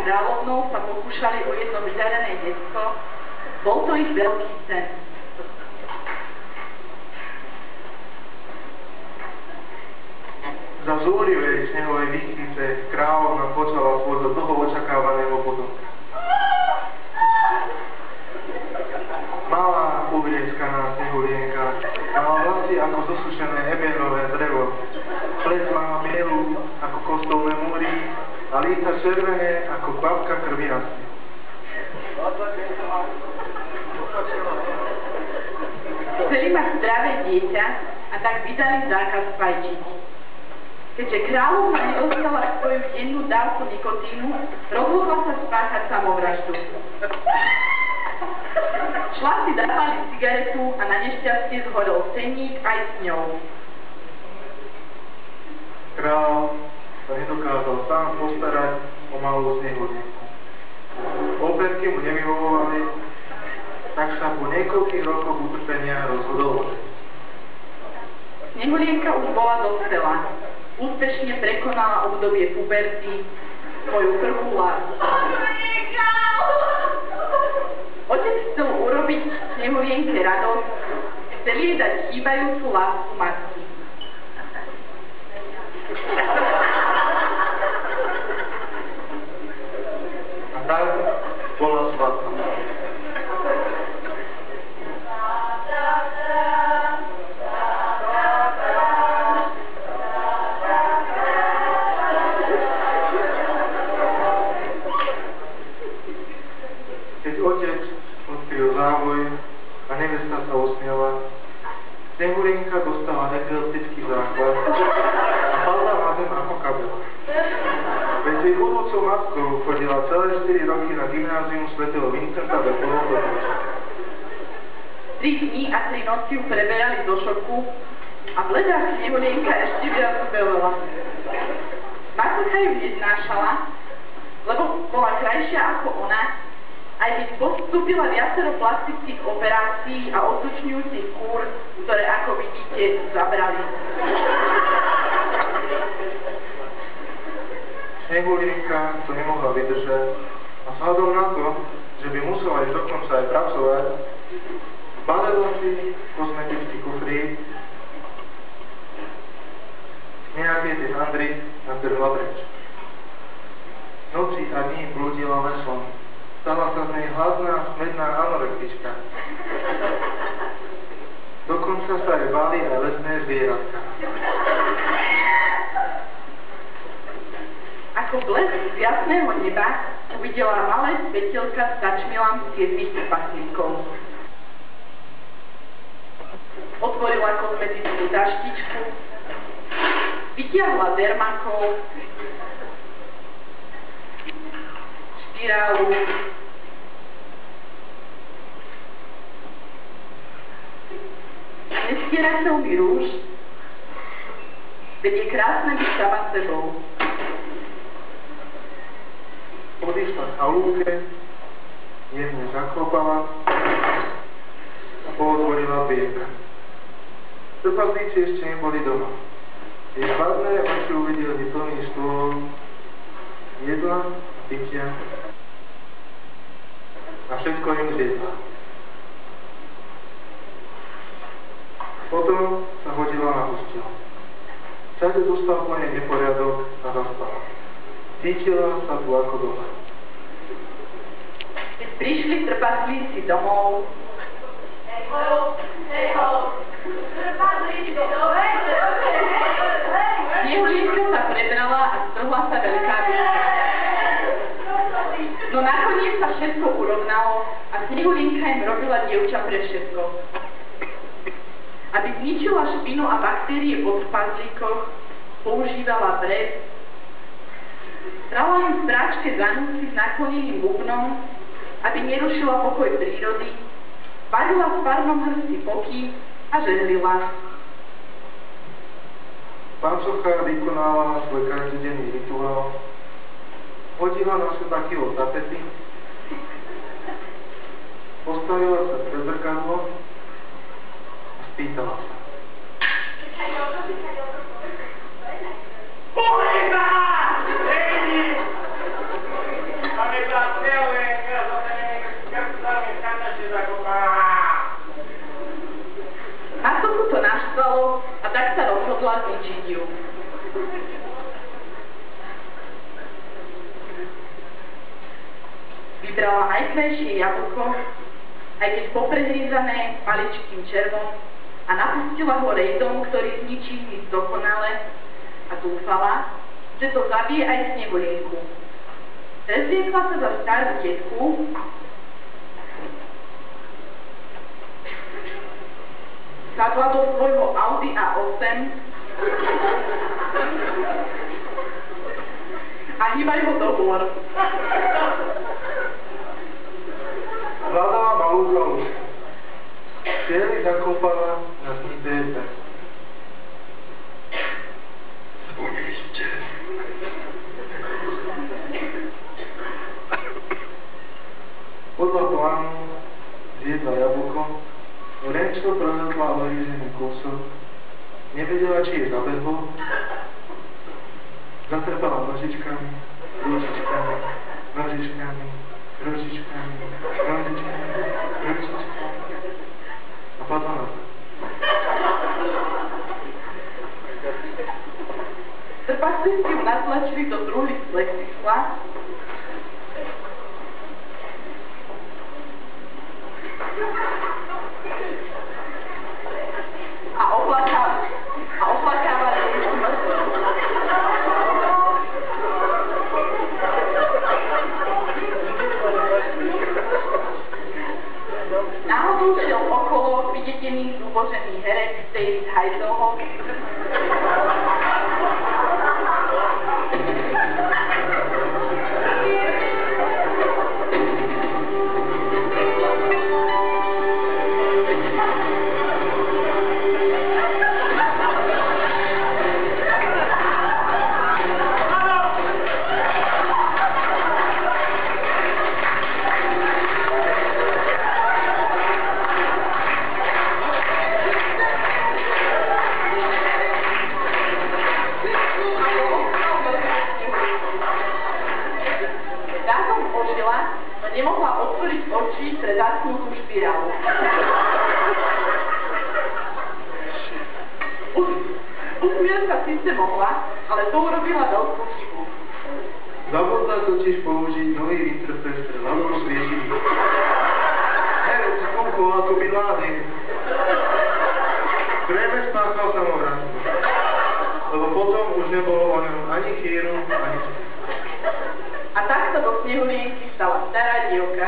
kráľovnou sa pokúšali o jedno vydarené detsko. Bol to ich veľký sen. Za zúrivej snehovej výchrice kráľovna počala svojho dlho očakávaného potomka. Malá, uvrieckaná snehulienka mala vlasy ako zosušené ebenové drevo, ples mala bielu ako kostolné múry a líca červené ako kvapka krvi na snehu. Chceli mať zdravé dieťa a tak vydali zákaz fajčiť. Keďže kráľovna nedostala svoju dennú dávku nikotínu, rozhodla sa spáchať samovraždu. Šla si zapáliť cigaretu a na nešťastie zhorel cenník aj s ňou. Kráľ sa nedokázal sám postarať o malú snehulienku. Operky mu nevyhovovali, tak sa po niekoľkých rokoch utrpenia rozhodol. Snehulienka už bola dospelá. Úspešne prekonala obdobie puberty, svoju prvú lásku. Otec chcel urobiť Snehulienke radosť, chcel jej dať chýbajúcu lásku matky. A tak bola svadba. Keď otec odkryl závoj a nevesta sa usmiela, Snehulienka dostala epileptický záchvat a padla na zem ako kabela. Veď jej budúcou matkou chodila celé 4 roky na gymnázium svätého Vincenta de Paula. 3 dní a 3 noci ju preberali do šoku a v ledách Snehulienka ešte viac ubelela. Matka ju neznášala, lebo bola krajšia ako ona, aj keď podstúpila viacero plastických operácií a otučňujúcich kúr, ktoré, ako vidíte, zabrali. Snehulienka to nemohla vydržať a vzhľadom na to, že by musela ísť dokonca aj pracovať, balila si kozmetický kufrík, nejaké tie handry a zdrhla preč. Noci a dní blúdila lesom. Stala sa z nej hladná, smedná anorektička. Dokonca sa aj báli aj lesné zvieratka. Ako blesk z jasného neba uvidela malé svetelka stačmilam 7 trpaslíkov. Otvorila kozmetickú taštičku, vytiahla dermakov, špirálu, nestierateľný rúž, veď je krásne byť sama sebou. Odišla k halúke, jemne zaklopala a pootvorila dvierka. Trpaslíci ešte neboli doma. Jej chladné oči uvideli plný stôl jedla a pitia a všetko im zjedla. Potom sa hodila na postel. Všade dostal po nej neporiadok a zaspala. Cítila sa tu ako doma. Keď prišli trpaslíci domov, Snehulienka sa prebrala a strhla sa veľká výška. No nakoniec sa všetko urovnalo a Snehulienka im robila dievča pre všetko. Aby zničila špinu a baktérie po trpaslíkoch, používala brez, trala im v práčke zanúci s nakloneným bubnom, aby nerušila pokoj prírody, varila v parnom hrsti poky a žehlila. Pančovka vykonávala svoj každodenný rituál, hodila na seba kilo tapety, postavila sa pred zrkadlo a spýtala sa. zničiť ju. Vybrala najkrajšie jablko, aj keď poprehrízané maličkým červom, a napustila ho rejdom, ktorý zničí hmyz dokonale, a dúfala, že to zabije aj Snehulienku. Prezliekla sa za starú tetku, sadla do svojho Audi A8 a hýbaj ho do hôr. Hľadala malú kalušku. Cieli zakopala na snité pes. Zvoniste. Podľa plánu zjedla jablko, no len čo prevedla orízený kúsok, nevedela, či je zabehol, zatrpala nožičkami, ručičkami, nožičkami, ručičkami, nožičkami, ručičkami a padla na to. Trpaslíci ju natlačili do druhých plexisla a oplakávali ju smrti. Náhodou šiel okolo videtený zubožený herec David Hasselhoff, nemohla otvoriť oči pre zatknutú špirálu. Usmiať sa síce mohla, ale to urobila veľkú chybu. Zabudla totiž použiť nový interfejs pre hlavnú svietinu. Herec skúkoval ako Bin Laden. Zrejme spáchal samovraždu, lebo potom už nebolo o ňom ani chýru, ani svietinu. A tak sa do Snehulienky stala stará dievka.